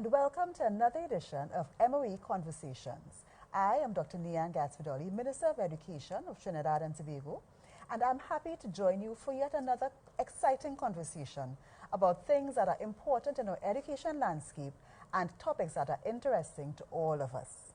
and welcome to another edition of MOE Conversations. I am Dr. Nian Gatsfidoli, Minister of Education of Trinidad and Tobago, and I'm happy to join you for yet another exciting conversation about things that are important in our education landscape and topics that are interesting to all of us.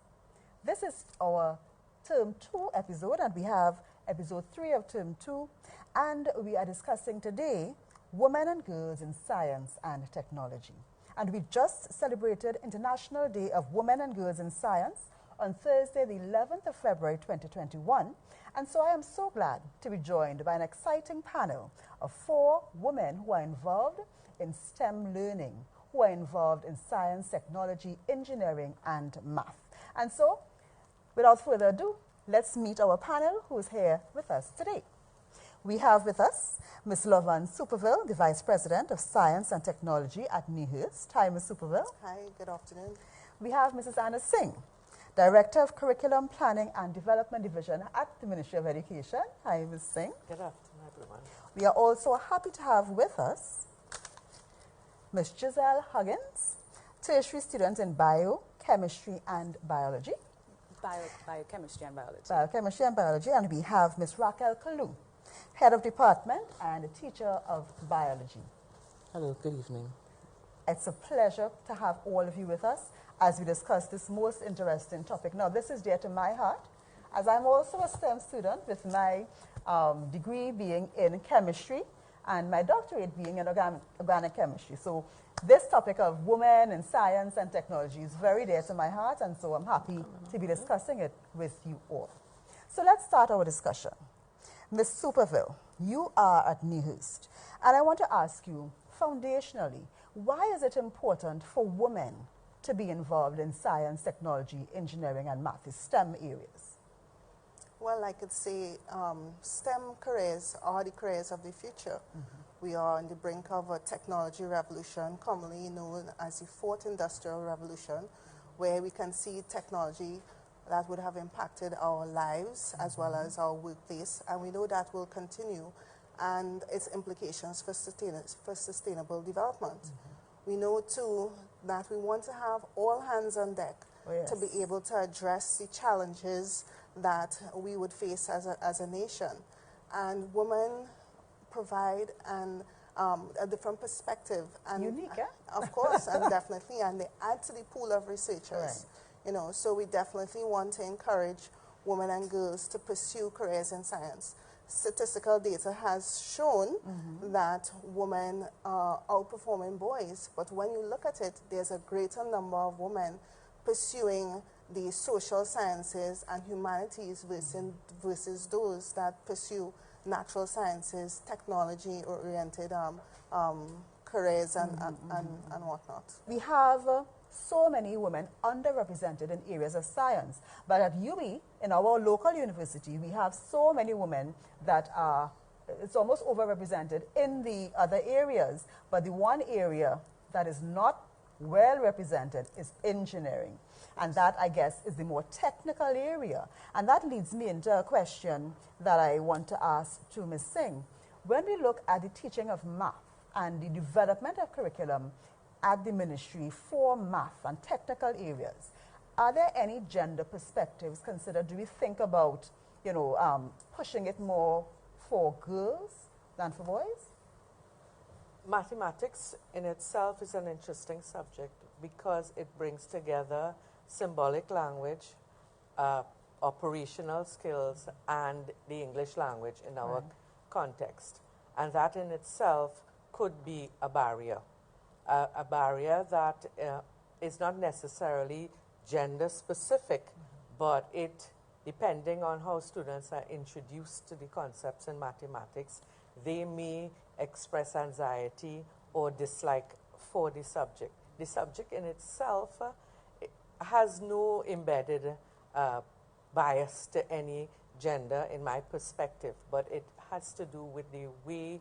This is our Term 2 episode, and we have episode 3 of Term 2, and we are discussing today women and girls in science and technology. And we just celebrated International Day of Women and Girls in Science on Thursday, the 11th of February 2021. And so I am so glad to be joined by an exciting panel of 4 women who are involved in STEM learning, who are involved in science, technology, engineering, and math. And so, without further ado, let's meet our panel who is here with us today. We have with us Ms. Lovan Superville, the Vice President of Science and Technology at NEHURST. Hi, Ms. Superville. Hi, good afternoon. We have Mrs. Anna Singh, Director of Curriculum Planning and Development Division at the Ministry of Education. Hi, Ms. Singh. Good afternoon, everyone. We are also happy to have with us Ms. Giselle Huggins, tertiary student in biochemistry and biology. Biochemistry and biology. Biochemistry and biology. And we have Ms. Raquel Kalu, Head of Department and a teacher of biology. Hello, good evening. It's a pleasure to have all of you with us as we discuss this most interesting topic. Now, this is dear to my heart, as I'm also a STEM student with my degree being in chemistry and my doctorate being in organic chemistry. So this topic of women in science and technology is very dear to my heart, and so I'm happy to be discussing it with you all. So let's start our discussion. Ms. Superville, you are at NEHURST, and I want to ask you, foundationally, why is it important for women to be involved in science, technology, engineering, and math, the STEM areas? Well, I could say STEM careers are the careers of the future. We are on the brink of a technology revolution, commonly known as the 4th Industrial Revolution, where we can see technology that would have impacted our lives as well as our workplace, and we know that will continue, and its implications for sustainable development. We know too that we want to have all hands on deck to be able to address the challenges that we would face as a nation, and women provide a different perspective, and unique, eh? of course, and definitely, and they add to the pool of researchers. Right. You know, so we definitely want to encourage women and girls to pursue careers in science. Statistical data has shown that women are outperforming boys, but when you look at it, there's a greater number of women pursuing the social sciences and humanities versus those that pursue natural sciences, technology-oriented careers and whatnot. We have so many women underrepresented in areas of science, but at UWI, in our local university, we have so many women that are, it's almost overrepresented in the other areas, but the one area that is not well represented is engineering, and that, I guess, is the more technical area. And that leads me into a question that I want to ask to Ms. Singh. When we look at the teaching of math and the development of curriculum at the ministry for math and technical areas, are there any gender perspectives considered? Do we think about, you know, pushing it more for girls than for boys? Mathematics in itself is an interesting subject because it brings together symbolic language, operational skills, and the English language in our context. And that in itself could be a barrier that is not necessarily gender specific, but it, depending on how students are introduced to the concepts in mathematics, they may express anxiety or dislike for the subject. The subject in itself has no embedded bias to any gender in my perspective, but it has to do with the way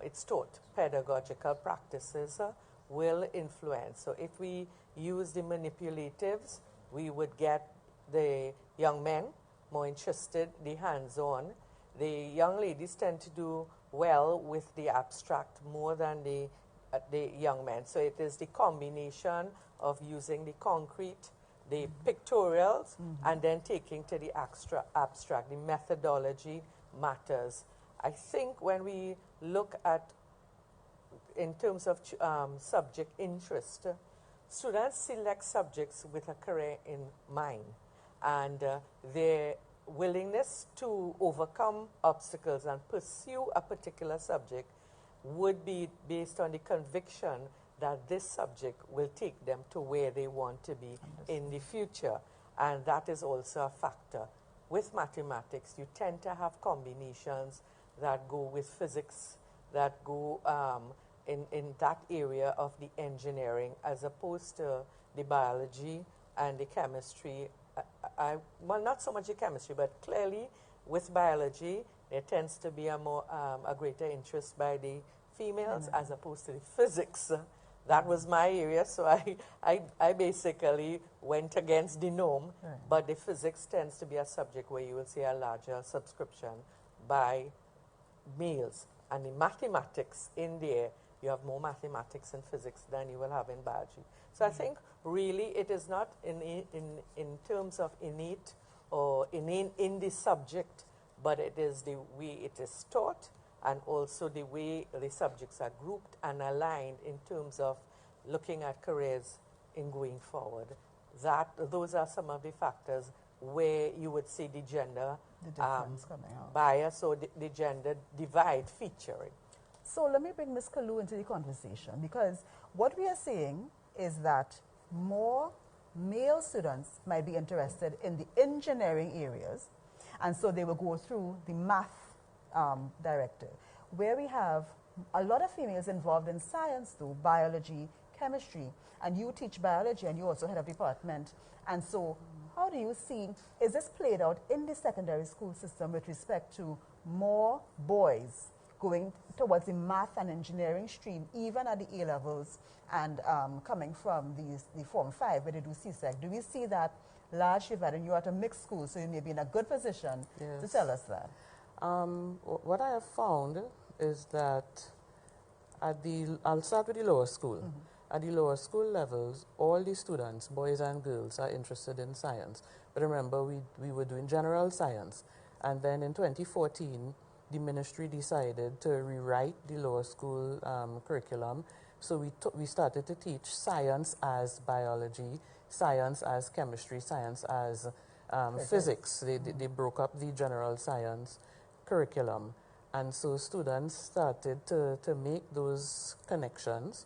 it's taught. Pedagogical practices will influence. So if we use the manipulatives, we would get the young men more interested, the hands-on. The young ladies tend to do well with the abstract more than the the young men. So it is the combination of using the concrete, the pictorials, and then taking to the abstract. The methodology matters. I think when we look at, in terms of subject interest, students select subjects with a career in mind, and their willingness to overcome obstacles and pursue a particular subject would be based on the conviction that this subject will take them to where they want to be in the future. And that is also a factor. With mathematics, you tend to have combinations that go with physics, that go in that area of the engineering, as opposed to the biology and the chemistry. Well, not so much the chemistry, but clearly with biology, there tends to be a greater interest by the females as opposed to the physics. That was my area, so I basically went against the norm, but the physics tends to be a subject where you will see a larger subscription by males. And the mathematics in there, you have more mathematics and physics than you will have in biology. So I think really it is not in terms of innate or in the subject, but it is the way it is taught, and also the way the subjects are grouped and aligned in terms of looking at careers in going forward. Those are some of the factors where you would see the gender bias or the gender divide featuring. So let me bring Ms. Kalu into the conversation, because what we are saying is that more male students might be interested in the engineering areas, and so they will go through the math directive, where we have a lot of females involved in science too, biology, chemistry, and you teach biology and you also head of department. And so how do you see, is this played out in the secondary school system with respect to more boys going towards the math and engineering stream, even at the A-levels, and coming from the Form 5 where they do CSEC? Do we see that large divide? And you're at a mixed school, so you may be in a good position to tell us that. What I have found is that I'll start with the lower school. At the lower school levels, all the students, boys and girls, are interested in science. But remember, we were doing general science. And then in 2014, the ministry decided to rewrite the lower school curriculum. So we started to teach science as biology, science as chemistry, science as physics. They broke up the general science curriculum. And so students started to make those connections.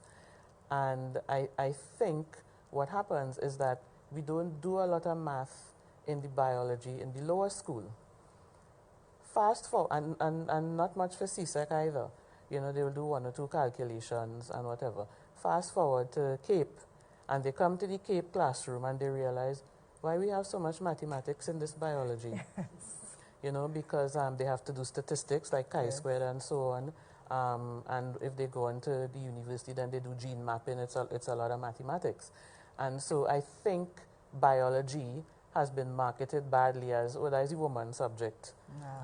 And I think what happens is that we don't do a lot of math in the biology in the lower school. Fast forward, and not much for CSEC either. You know, they will do 1 or 2 calculations and whatever. Fast forward to CAPE, and they come to the CAPE classroom and they realize, why we have so much mathematics in this biology? You know, because they have to do statistics like chi-squared and so on. And if they go into the university, then they do gene mapping. It's a lot of mathematics. And so I think biology has been marketed badly as, oh, that is a woman's subject.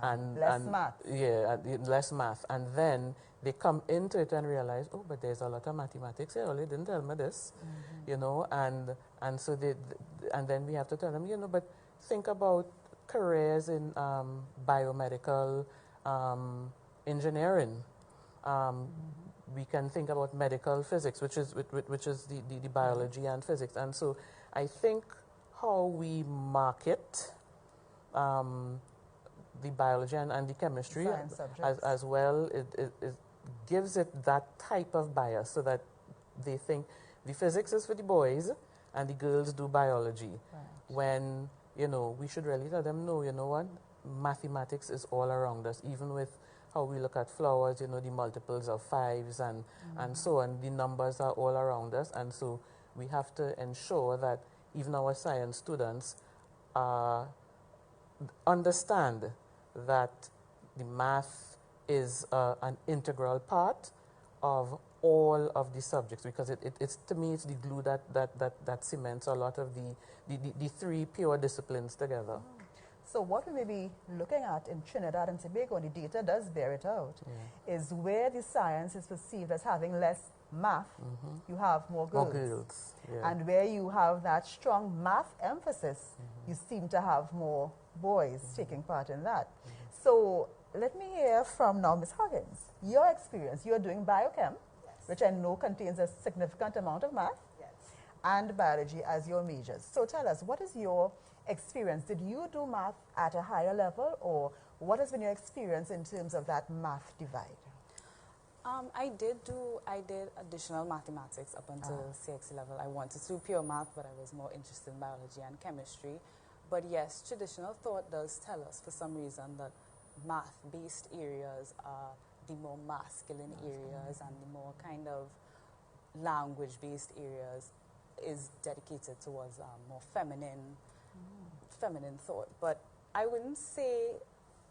And less math. Yeah, less math. And then they come into it and realize, oh, but there's a lot of mathematics here. They didn't tell me this, you know. And so and then we have to tell them, you know, but think about careers in biomedical engineering. We can think about medical physics, which is the biology and physics. And so I think how we market the biology and the chemistry as well, it gives it that type of bias, so that they think the physics is for the boys and the girls do biology. When, you know, we should really tell them, no, you know what, mathematics is all around us, even with how we look at flowers, you know, the multiples of 5s and so on. The numbers are all around us, and so we have to ensure that even our science students understand that the math is an integral part of all of the subjects, because it's, to me, it's the glue that cements a lot of the 3 pure disciplines together. So what we may be looking at in Trinidad and Tobago, and the data does bear it out, is where the science is perceived as having less math, you have more girls. More girls, yeah. And where you have that strong math emphasis, you seem to have more boys taking part in that. So let me hear from now Ms. Huggins, your experience. You're doing biochem, which I know contains a significant amount of math, and biology as your majors. So tell us, what is your experience? Did you do math at a higher level, or what has been your experience in terms of that math divide? I did additional mathematics up until CXC level. I wanted to do pure math, but I was more interested in biology and chemistry. But yes, traditional thought does tell us for some reason that math-based areas are the more masculine areas, and the more kind of language-based areas is dedicated towards more feminine thought. But I wouldn't say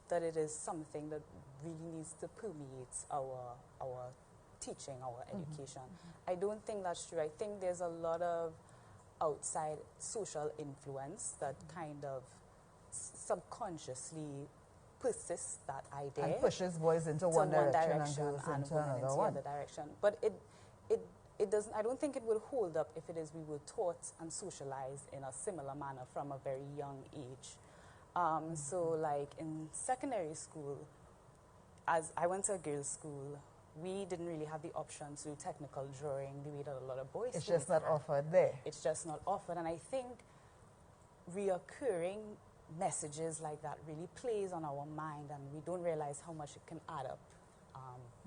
that it is something that really needs to permeate our teaching, our education. I don't think that's true. I think there's a lot of outside social influence that kind of subconsciously persists that idea. And pushes boys into one direction and girls into another one. The other direction. But it doesn't, I don't think it will hold up if it is we were taught and socialized in a similar manner from a very young age. So like in secondary school, as I went to a girls' school, we didn't really have the option to do technical drawing the way that a lot of boys It's just not offered there. It's just not offered. And I think reoccurring messages like that really plays on our mind, and we don't realize how much it can add up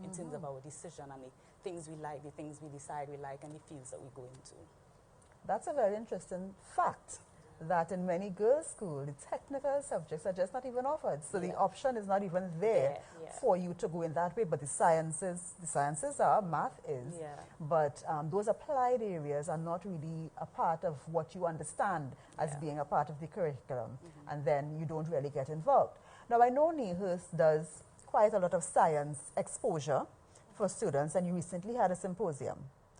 in terms of our decision and the things we like, the things we decide we like, and the fields that we go into. That's a very interesting fact, that in many girls' schools, the technical subjects are just not even offered. So the option is not even there for you to go in that way. But the sciences are, math is. But those applied areas are not really a part of what you understand as being a part of the curriculum. And then you don't really get involved. Now, I know Nehurst does quite a lot of science exposure for students, and you recently had a symposium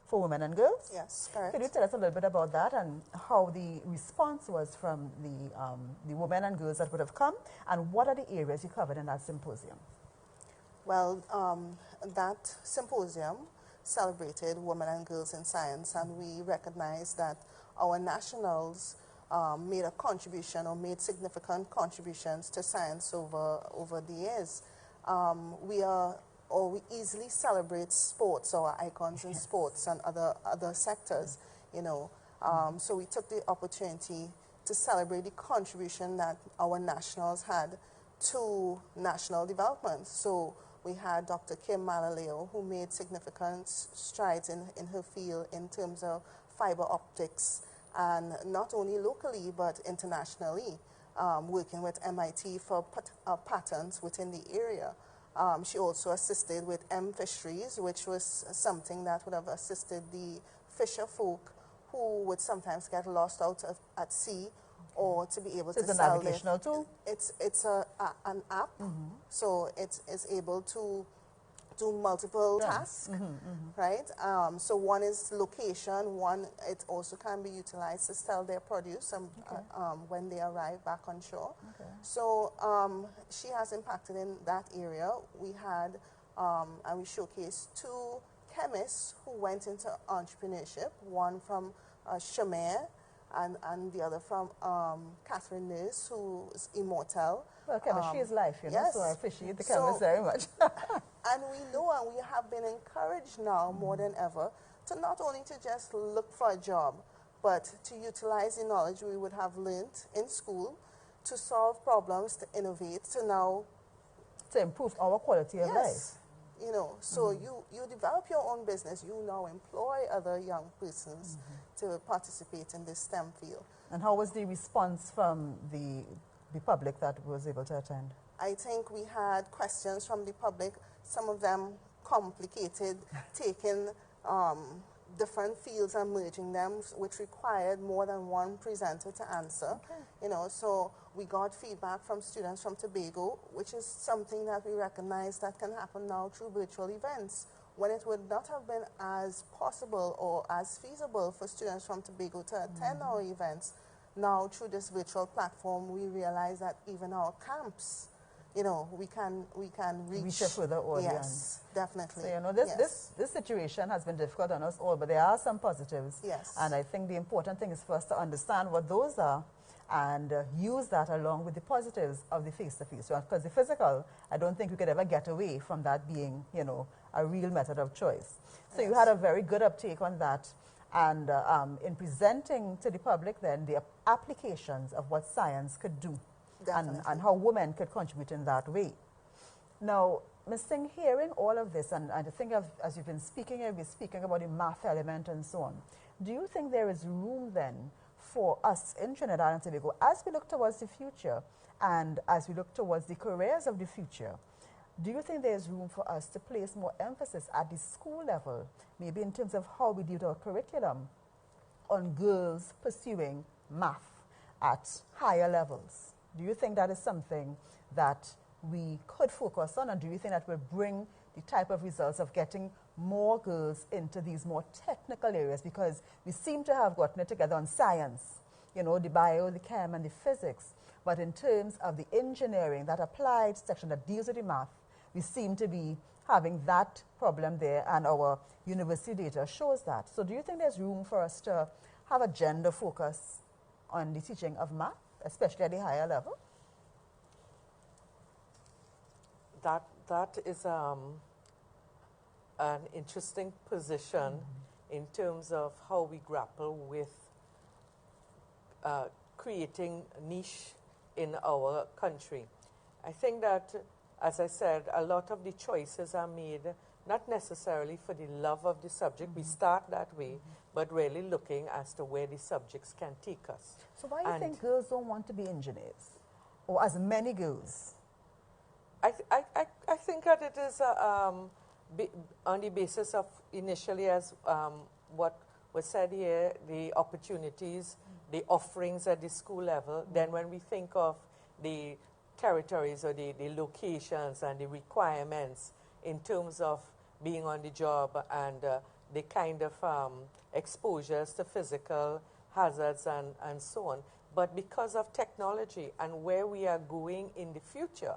for women and girls. Yes, correct. Could you tell us a little bit about that and how the response was from the women and girls that would have come, and what are the areas you covered in that symposium? Well, that symposium celebrated women and girls in science, and we recognized that our nationals made a contribution, or made significant contributions to science over the years. We easily celebrate sports, or icons in sports and other sectors, you know. So we took the opportunity to celebrate the contribution that our nationals had to national development. So we had Dr. Kim Malaleo, who made significant strides in her field in terms of fiber optics, and not only locally but internationally, working with MIT for patents within the area. She also assisted with fisheries, which was something that would have assisted the fisher folk who would sometimes get lost out at sea, or to be able to It's a sell navigational tool? It's an app, so it is able to do multiple tasks, right? So one is location, one, it also can be utilized to sell their produce when they arrive back on shore. So she has impacted in that area. We had, and we showcased 2 chemists who went into entrepreneurship, one from Shamer, and the other from Catherine Nurse, who is immortal. Well, chemistry is life, you know, yes. so I appreciate the chemists very much. And we know, and we have been encouraged now more than ever to not only to just look for a job, but to utilize the knowledge we would have learned in school to solve problems, to innovate, to now... To improve our quality of life. You know, so you develop your own business, you now employ other young persons to participate in this STEM field. And how was the response from the public that was able to attend? I think we had questions from the public, some of them complicated, taking different fields and merging them, which required more than one presenter to answer. You know, so we got feedback from students from Tobago, which is something that we recognize that can happen now through virtual events, when it would not have been as possible or as feasible for students from Tobago to attend our events. now through this virtual platform, we realize that even our camps, you know, we can reach a further audience. Yes, definitely. So, you know, yes. this situation has been difficult on us all, but there are some positives. Yes. And I think the important thing is for us to understand what those are and use that along with the positives of the face-to-face. Because the physical, I don't think we could ever get away from that being, you know, a real method of choice. So you had a very good uptake on that. And in presenting to the public then the applications of what science could do and how women could contribute in that way. Now, Ms. Singh, hearing all of this, and I think as you've been speaking, you've been speaking about the math element and so on, do you think there is room then for us in Trinidad and Tobago, as we look towards the future and as we look towards the careers of the future, do you think there's room for us to place more emphasis at the school level, maybe in terms of how we do our curriculum, on girls pursuing math at higher levels? Do you think that is something that we could focus on, and do you think that will bring the type of results of getting more girls into these more technical areas? Because we seem to have gotten it together on science, you know, the bio, the chem, and the physics. But in terms of the engineering, that applied section that deals with the math, we seem to be having that problem there, and our university data shows that. So do you think there's room for us to have a gender focus on the teaching of math, especially at the higher level? That is an interesting position in terms of how we grapple with creating niche in our country. I think that, as I said, a lot of the choices are made not necessarily for the love of the subject. We start that way, but really looking as to where the subjects can take us. So why do you think girls don't want to be engineers, or as many girls? I think that it is on the basis of initially, as what was said here, the opportunities, the offerings at the school level. Then when we think of the territories or the locations and the requirements in terms of being on the job and the kind of exposures to physical hazards and so on. But because of technology and where we are going in the future,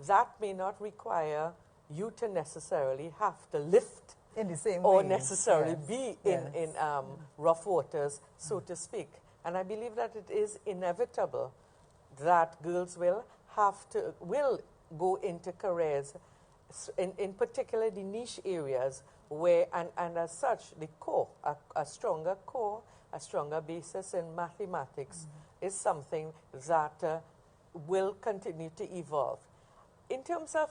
that may not require you to necessarily have to lift in the same or way. necessarily Yes. be in rough waters, so to speak. And I believe that it is inevitable that girls will go into careers, in particular the niche areas where, and as such, the core, a stronger core, a stronger basis in mathematics is something that will continue to evolve. In terms of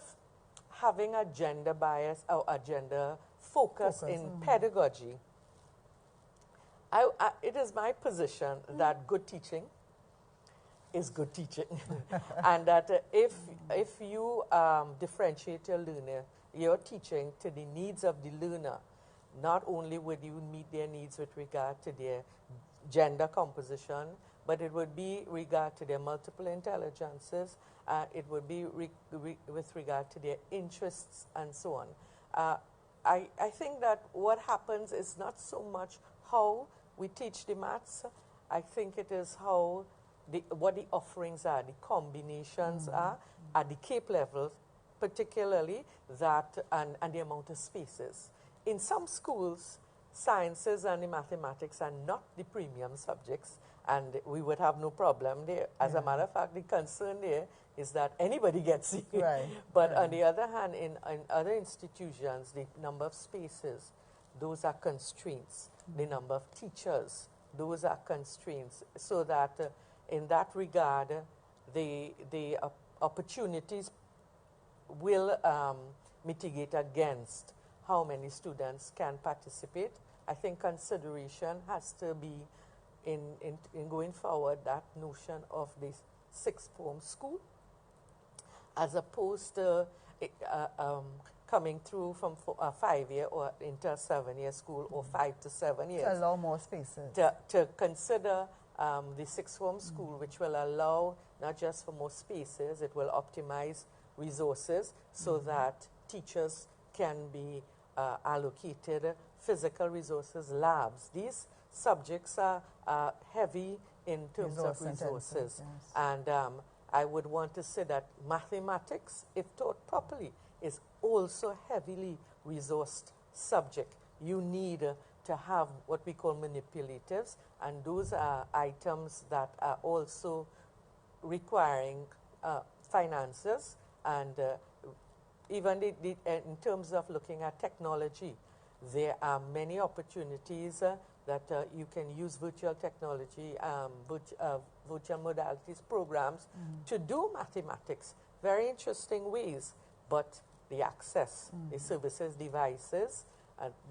having a gender bias or a gender focus in pedagogy, it is my position that good teaching is good teaching. And that if you differentiate your learner, your teaching to the needs of the learner, not only would you meet their needs with regard to their gender composition, but it would be regard to their multiple intelligences, it would be with regard to their interests and so on. I think that what happens is not so much how we teach the maths. I think it is how what the offerings are, the combinations are at the CAPE level, particularly that and the amount of spaces. In some schools, sciences and the mathematics are not the premium subjects, and we would have no problem there. As a matter of fact, the concern there is that anybody gets it. Right. But on the other hand, in other institutions, the number of spaces, those are constraints. The number of teachers, those are constraints. So that in that regard, the opportunities will mitigate against how many students can participate. I think consideration has to be in going forward that notion of this sixth form school, as opposed to coming through from a 5-year or into a 7-year school or 5 to 7 years. To allow more spaces. To consider the sixth form school, which will allow not just for more spaces, it will optimize resources so that teachers can be allocated physical resources, labs. These subjects are heavy in terms of resources. Yes. And I would want to say that mathematics, if taught properly, is also heavily resourced subject. You need to have what we call manipulatives, and those are items that are also requiring finances, and even in terms of looking at technology, there are many opportunities that you can use virtual technology, virtual modalities programs to do mathematics. Very interesting ways, but the access, the services, devices,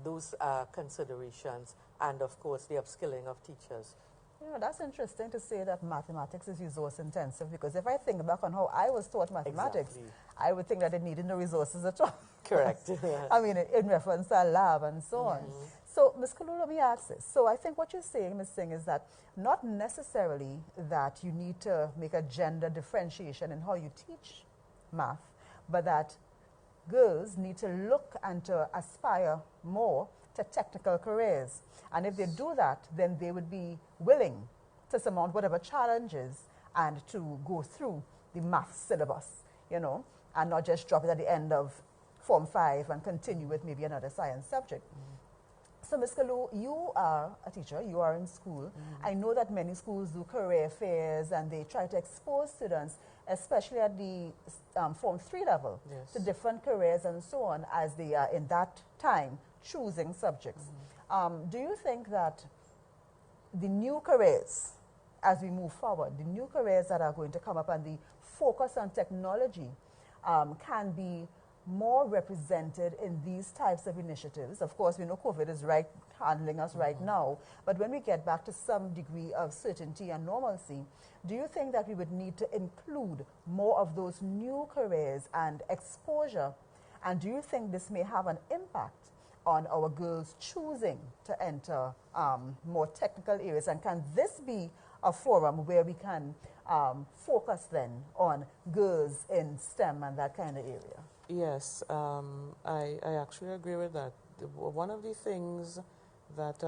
those are considerations, and of course the upskilling of teachers. You know, that's interesting to say that mathematics is resource intensive, because if I think back on how I was taught mathematics, Exactly. I would think that it needed no resources at all. Correct. I mean, in reference to a lab and so on. So, Ms. Kalu, let me ask this. So I think what you're saying, Ms. Singh, is that not necessarily that you need to make a gender differentiation in how you teach math, but that girls need to look and to aspire more to technical careers. And if they do that, then they would be willing to surmount whatever challenges and to go through the math syllabus, you know, and not just drop it at the end of Form 5 and continue with maybe another science subject. So, Ms. Kalu, you are a teacher, you are in school. I know that many schools do career fairs and they try to expose students, especially at the Form 3 level, Yes. to different careers and so on as they are in that time choosing subjects. Do you think that the new careers, as we move forward, the new careers that are going to come up and the focus on technology can be more represented in these types of initiatives? Of course, we know COVID is handling us right now, but when we get back to some degree of certainty and normalcy, do you think that we would need to include more of those new careers and exposure? And do you think this may have an impact on our girls choosing to enter more technical areas? And can this be a forum where we can focus then on girls in STEM and that kind of area? Yes, I actually agree with that. One of the things that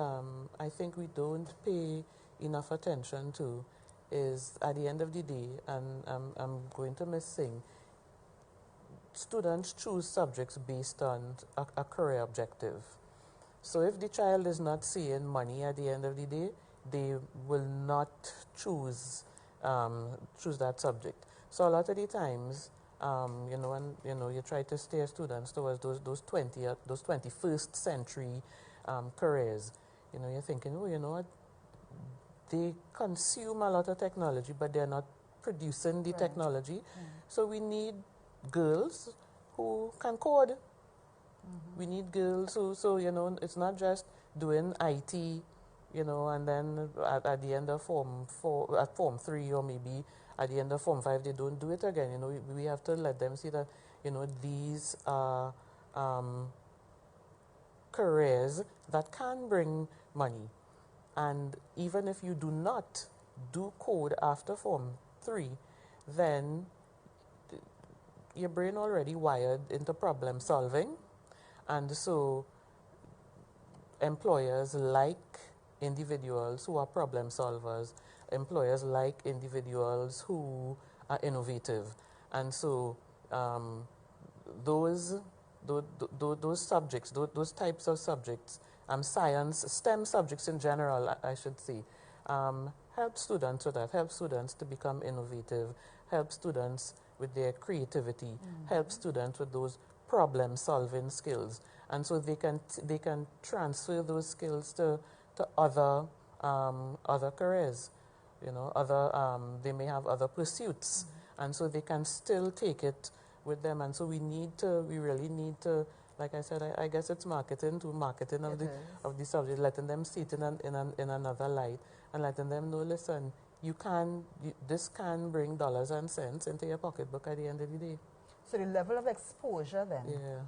I think we don't pay enough attention to is, at the end of the day, and I'm going to miss Singh, students choose subjects based on a career objective. So if the child is not seeing money at the end of the day, they will not choose that subject. So a lot of the times, you know, and you try to steer students towards those 21st century careers. You know, you're thinking, oh, you know what, they consume a lot of technology, but they're not producing the technology. So we need girls who can code. We need girls who, so, you know, it's not just doing IT, you know, and then at the end of Form 3, or maybe at the end of Form 5, they don't do it again. You know, we have to let them see that, you know, these are careers that can bring money. And even if you do not do code after Form 3, then your brain already wired into problem solving. And so employers like individuals who are problem solvers. Employers like individuals who are innovative. And so those subjects, those types of subjects, science, STEM subjects in general, I should say, help students with that, help students to become innovative, help students with their creativity, help students with those problem-solving skills. And so they can transfer those skills to other careers, you know, they may have other pursuits, and so they can still take it with them. And so we really need to, like I said, I guess it's marketing of the subject, letting them see it in another light, and letting them know, listen, this can bring dollars and cents into your pocketbook at the end of the day. So the level of exposure then, Yeah.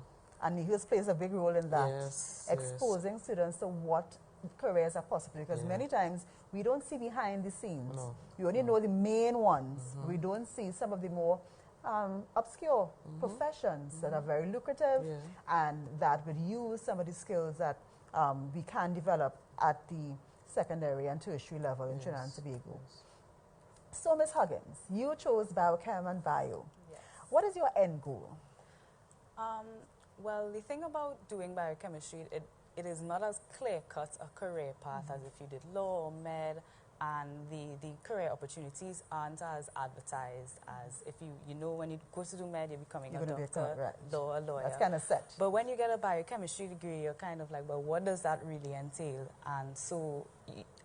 and NIHUS plays a big role in that, Yes, exposing students to what careers are possible, because many times we don't see behind the scenes. No. We only know the main ones. We don't see some of the more obscure professions that are very lucrative and that would use some of the skills that we can develop at the secondary and tertiary level in Trinidad and Yes. Tobago. So, Ms. Huggins, you chose biochem and bio. Yes. What is your end goal? Well, the thing about doing biochemistry, it is not as clear-cut a career path as if you did law or med, and the career opportunities aren't as advertised as if you know when you go to do med, you're becoming You're a gonna be a doctor, law, a lawyer. That's kind of set. But when you get a biochemistry degree, you're kind of like, well, what does that really entail? And so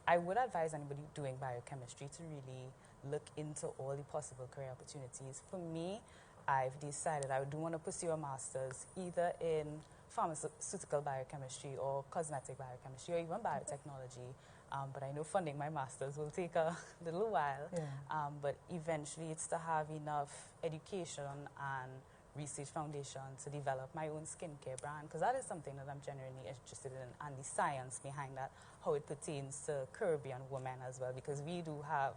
I would advise anybody doing biochemistry to really look into all the possible career opportunities. For me, I've decided I do want to pursue a master's either in pharmaceutical biochemistry or cosmetic biochemistry or even biotechnology. But I know funding my master's will take a little while. Yeah. But eventually it's to have enough education and research foundation to develop my own skincare brand, because that is something that I'm genuinely interested in, and the science behind that, how it pertains to Caribbean women as well, because we do have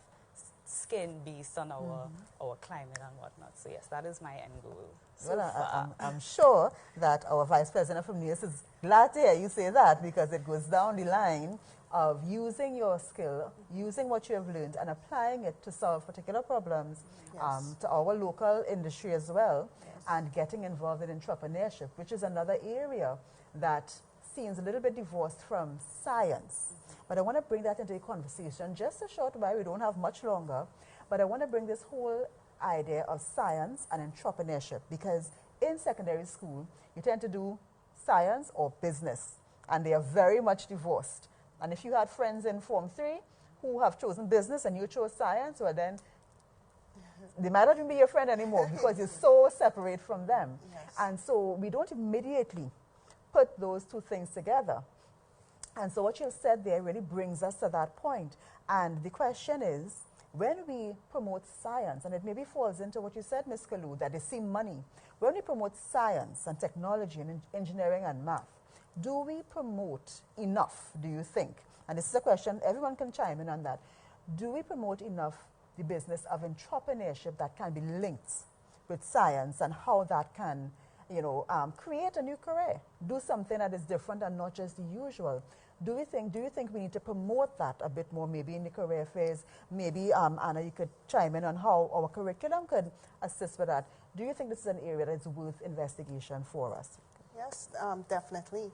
skin based on our climate and whatnot. So yes, that is my end goal. So Well, I'm sure that our Vice President from NIAS is glad to hear you say that, because it goes down the line of using your skill, using what you have learned and applying it to solve particular problems Yes. to our local industry as well, and getting involved in entrepreneurship, which is another area that seems a little bit divorced from science. But I want to bring that into a conversation just a short while. We don't have much longer. But I want to bring this whole idea of science and entrepreneurship, because in secondary school, you tend to do science or business, and they are very much divorced. And if you had friends in Form 3 who have chosen business and you chose science, well then, they might not even be your friend anymore because you're so separate from them. Yes. And so we don't immediately put those two things together. And so what you've said there really brings us to that point. And the question is, when we promote science, and it maybe falls into what you said, Ms. Kalu, that they see money. When we promote science and technology and engineering and math, do we promote enough, do you think? And this is a question, everyone can chime in on that. Do we promote enough the business of entrepreneurship that can be linked with science, and how that can, you know, create a new career, do something that is different and not just the usual? Do you think we need to promote that a bit more, maybe in the career phase? Maybe, Anna, you could chime in on how our curriculum could assist with that. Do you think this is an area that's worth investigation for us? Yes, definitely.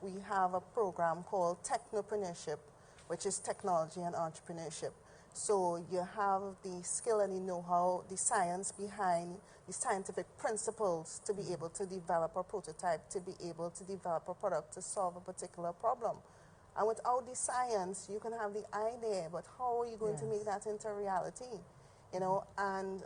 We have a program called Technopreneurship, which is technology and entrepreneurship. So you have the skill and the know-how, the science behind the scientific principles to be able to develop a prototype, to be able to develop a product to solve a particular problem. And without the science, you can have the idea, but how are you going to make that into reality? You know, and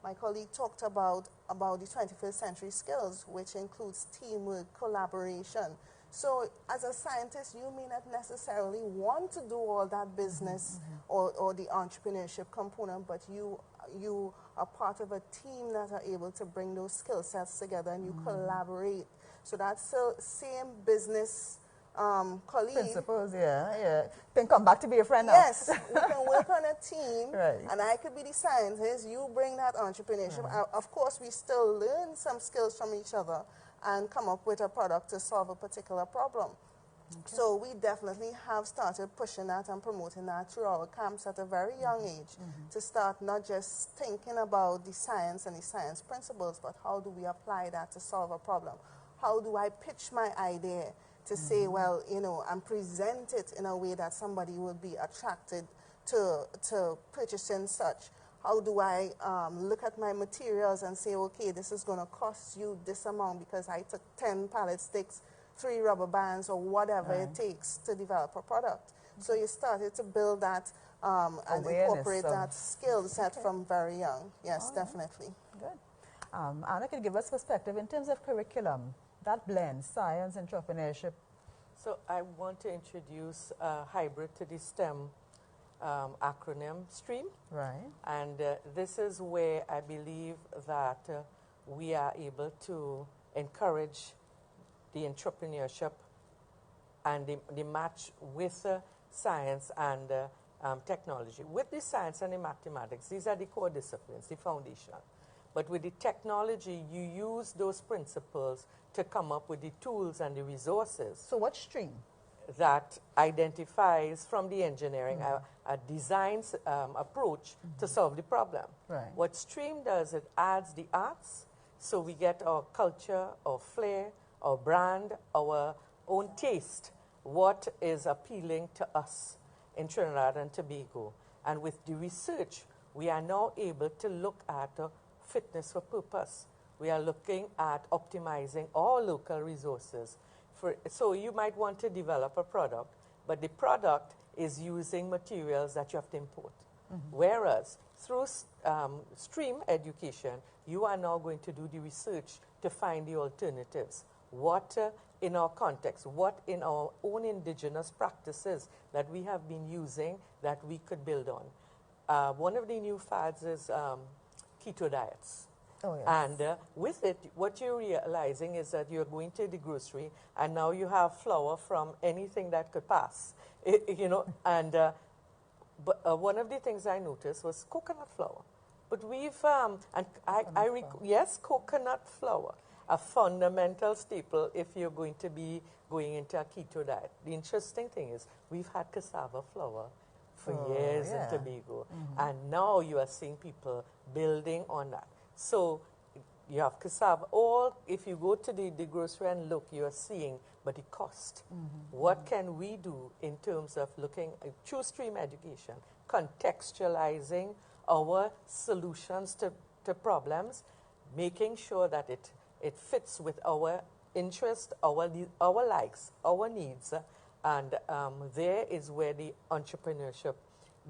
my colleague talked about the 21st century skills, which includes teamwork, collaboration. So as a scientist, you may not necessarily want to do all that business or the entrepreneurship component, but you are part of a team that are able to bring those skill sets together, and you collaborate. So that's the same business colleague. Principles, yeah. Can come back to be a friend now. Yes, we can work on a team, Right. and I could be the scientist, you bring that entrepreneurship. Of course, we still learn some skills from each other and come up with a product to solve a particular problem. Okay. So we definitely have started pushing that and promoting that through our camps at a very young age, to start not just thinking about the science and the science principles, but how do we apply that to solve a problem? How do I pitch my idea to say, well, you know, and present it in a way that somebody will be attracted to purchasing such? How do I look at my materials and say, okay, this is going to cost you this amount because I took 10 pallet sticks, 3 rubber bands, or whatever it takes to develop a product. So you started to build that and incorporate that skill set from very young. Yes, definitely. Good. Anna, can you give us perspective in terms of curriculum, that blend, science, entrepreneurship? So I want to introduce a hybrid to the STEM acronym stream. Right. And this is where I believe that we are able to encourage the entrepreneurship and the match with science and technology. With the science and the mathematics, these are the core disciplines, the foundation. But with the technology, you use those principles to come up with the tools and the resources. So what stream? that identifies from the engineering a design approach to solve the problem. Right. What stream does, it adds the arts, so we get our culture, our flair, our brand, our own taste, what is appealing to us in Trinidad and Tobago. And with the research, we are now able to look at fitness for purpose. We are looking at optimizing all local resources. So you might want to develop a product, but the product is using materials that you have to import. Whereas through stream education, you are now going to do the research to find the alternatives. What in our context, what in our own indigenous practices that we have been using that we could build on. One of the new fads is Keto Diets. Oh, yes. And with it, what you're realizing is that you're going to the grocery and now you have flour from anything that could pass. You know, and but one of the things I noticed was coconut flour. But we've, yes, coconut flour, a fundamental staple if you're going to be going into a keto diet. The interesting thing is we've had cassava flour for years in Tobago, and now you are seeing people building on that. So you have cassava, or if you go to the grocery and look, you are seeing, but it costs. What can we do in terms of looking at true stream education, contextualizing our solutions to problems, making sure that it fits with our interest, our likes, our needs, and there is where the entrepreneurship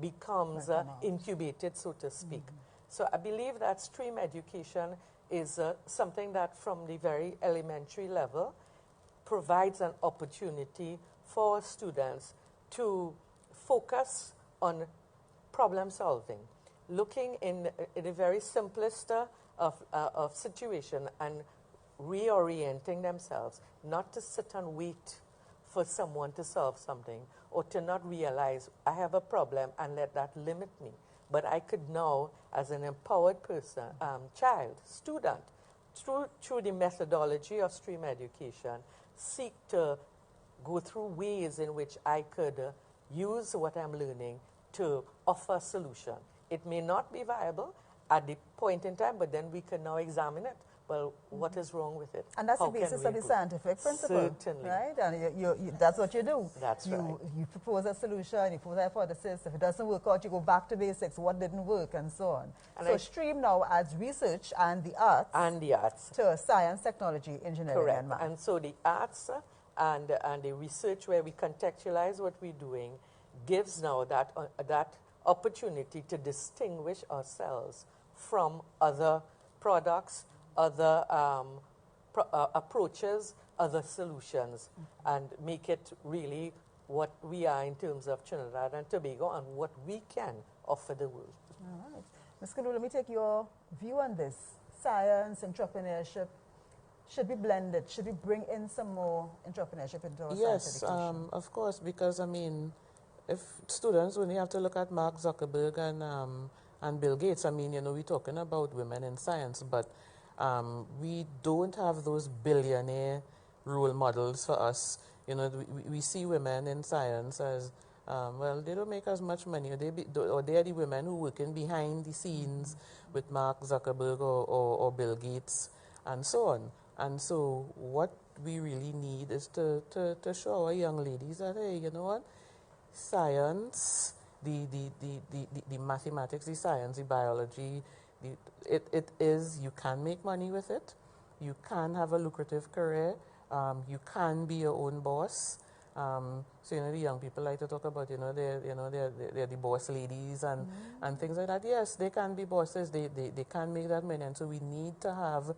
becomes incubated, so to speak. So I believe that stream education is something that from the very elementary level provides an opportunity for students to focus on problem solving, looking in the very simplest of situation and reorienting themselves, not to sit and wait for someone to solve something or to not realize I have a problem and let that limit me. But I could now, as an empowered person, child, student, through the methodology of stream education, seek to go through ways in which I could use what I'm learning to offer a solution. It may not be viable at the point in time, but then we can now examine it. Well, what is wrong with it? And that's How the basis can of we the improve? scientific principle, Certainly. right? And that's what you do. That's right. You propose a solution, you propose a hypothesis. If it doesn't work out, you go back to basics, what didn't work, and so on. And so stream now adds research and the arts. And the arts. To science, technology, engineering, Correct. and math. And so the arts and the research where we contextualize what we're doing gives now that opportunity to distinguish ourselves from other products, other approaches, other solutions, and make it really what we are in terms of Trinidad and Tobago and what we can offer the world. All right. Ms. Kulu, let me take your view on this. Science, entrepreneurship, should be blended? Should we bring in some more entrepreneurship into our science education? Of course, because, I mean, if students only have to look at Mark Zuckerberg and Bill Gates, I mean, you know, we're talking about women in science, but we don't have those billionaire role models for us. You know, we see women in science as, well, they don't make as much money, or they are the women who working behind the scenes with Mark Zuckerberg or Bill Gates and so on. And so what we really need is to show our young ladies that, hey, you know what, science, the mathematics, the science, the biology, it is, you can make money with it, you can have a lucrative career, you can be your own boss. So, you know, the young people like to talk about, they're the boss ladies and things like that. Yes, they can be bosses, they can make that money, and so we need to have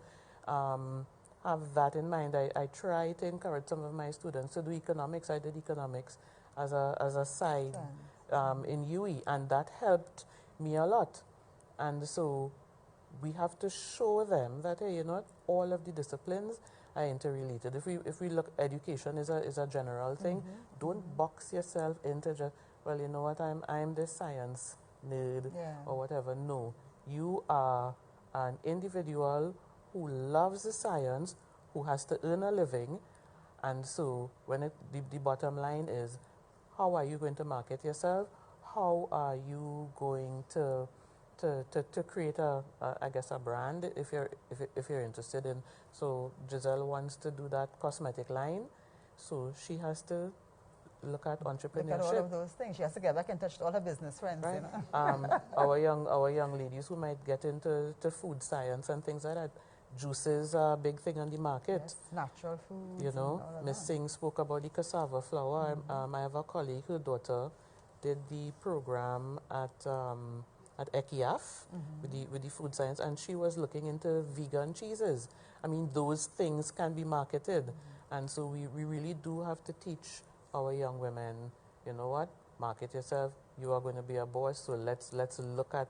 that in mind. I try to encourage some of my students to do economics. I did economics as a side in UE, and that helped me a lot. And so we have to show them that, hey, you know what, all of the disciplines are interrelated. If we look, education is a general thing. Don't box yourself into just, well, you know what, I'm this science nerd or whatever. No, you are an individual who loves the science, who has to earn a living, And so when the bottom line is, how are you going to market yourself? How are you going to create I guess a brand if you're interested in. So Giselle wants to do that cosmetic line, so she has to look at entrepreneurship. Look at all of those things. She has to get back in touch with all her business friends. Right. You know? Our young ladies who might get into food science and things like that. Juices are a big thing on the market. Yes, natural foods. You know, Miss Singh spoke about the cassava flour. I have a colleague, her daughter did the program at ECIAF with the food science, and she was looking into vegan cheeses. I mean, those things can be marketed, and so we really do have to teach our young women, you know what, market yourself. You are going to be a boss, so let's look at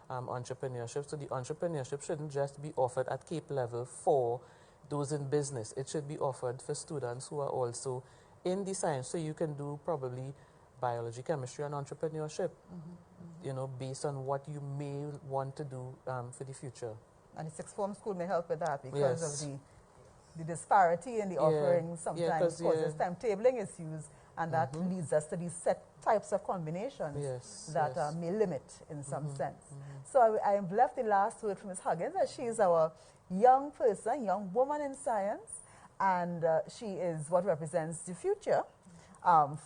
entrepreneurship. So the entrepreneurship shouldn't just be offered at Cape level for those in business. It should be offered for students who are also in the science. So you can do probably biology, chemistry, and entrepreneurship, you know, based on what you may want to do for the future. And the sixth form school may help with that because Yes. of the disparity in the offerings sometimes causes timetabling issues, and that leads us to these set types of combinations that may limit in some sense. So I have left the last word from Ms. Huggins, as she is our young person, young woman in science, and she is what represents the future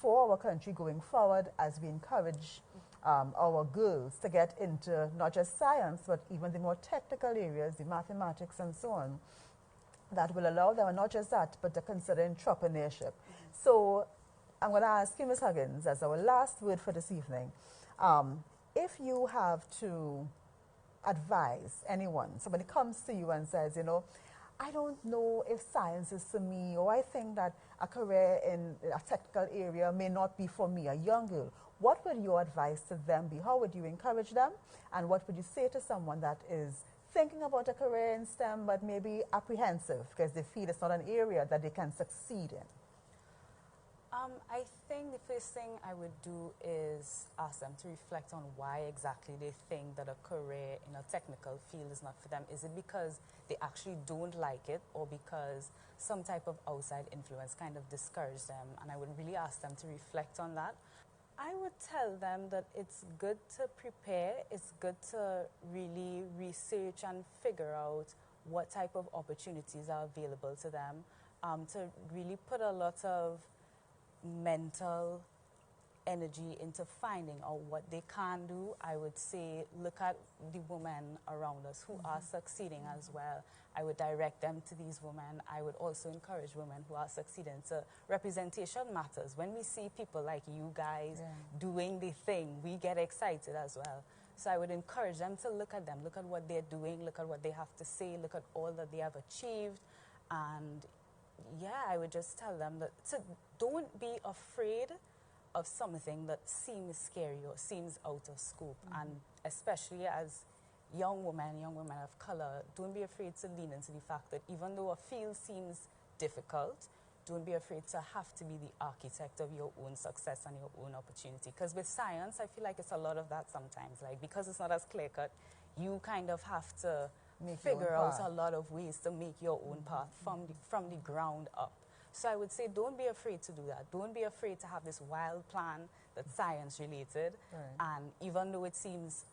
for our country going forward, as we encourage our girls to get into not just science, but even the more technical areas, the mathematics and so on, that will allow them, and not just that, but to consider entrepreneurship. So I'm going to ask you, Ms. Huggins, as our last word for this evening, if you have to advise anyone, somebody comes to you and says, you know, I don't know if science is for me, or I think that a career in a technical area may not be for me, a young girl, what would your advice to them be? How would you encourage them? And what would you say to someone that is thinking about a career in STEM but maybe apprehensive because they feel it's not an area that they can succeed in? I think the first thing I would do is ask them to reflect on why exactly they think that a career in a technical field is not for them. Is it because they actually don't like it, or because some type of outside influence kind of discouraged them? And I would really ask them to reflect on that. I would tell them that it's good to prepare, it's good to really research and figure out what type of opportunities are available to them, to really put a lot of mental energy into finding out what they can do. I would say look at the women around us who are succeeding as well. I would direct them to these women. I would also encourage women who are succeeding. So representation matters. When we see people like you guys doing the thing, we get excited as well. So I would encourage them to look at them, look at what they're doing, look at what they have to say, look at all that they have achieved. And yeah, I would just tell them that don't be afraid of something that seems scary or seems out of scope. And especially as young women of color, don't be afraid to lean into the fact that even though a field seems difficult, don't be afraid to have to be the architect of your own success and your own opportunity. Because with science, I feel like it's a lot of that sometimes. Like, because it's not as clear-cut, you kind of have to figure out a lot of ways to make your own path from the ground up. So I would say don't be afraid to do that. Don't be afraid to have this wild plan that's science related. And even though it seems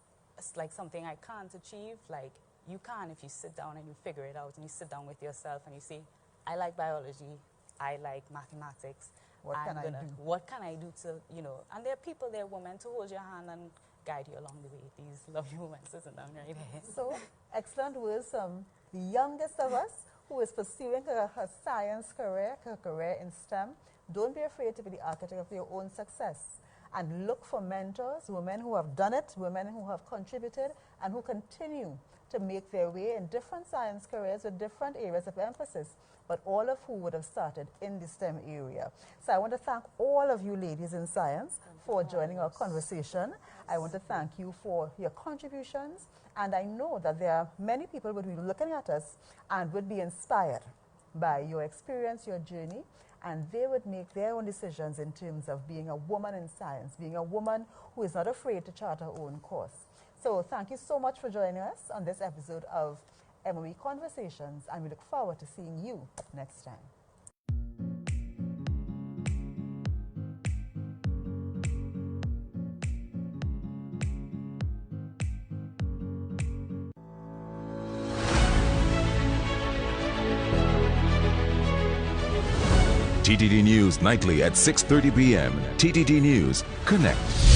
like something I can't achieve, like you can if you sit down and you figure it out and you sit down with yourself and you say, I like biology, I like mathematics. What can I do to, you know, and there are people, there are women to hold your hand and guide you along the way. These lovely women sitting down right here. So, excellent words from the youngest of us who is pursuing her science career, her career in STEM. Don't be afraid to be the architect of your own success. And look for mentors, women who have done it, women who have contributed, and who continue to make their way in different science careers with different areas of emphasis, but all of who would have started in the STEM area. So I want to thank all of you ladies in science for joining our conversation. I want to thank you for your contributions, and I know that there are many people who would be looking at us and would be inspired by your experience, your journey, and they would make their own decisions in terms of being a woman in science, being a woman who is not afraid to chart her own course. So thank you so much for joining us on this episode of MOE Conversations, and we look forward to seeing you next time. TTD News nightly at 6:30 p.m. TTD News. Connect.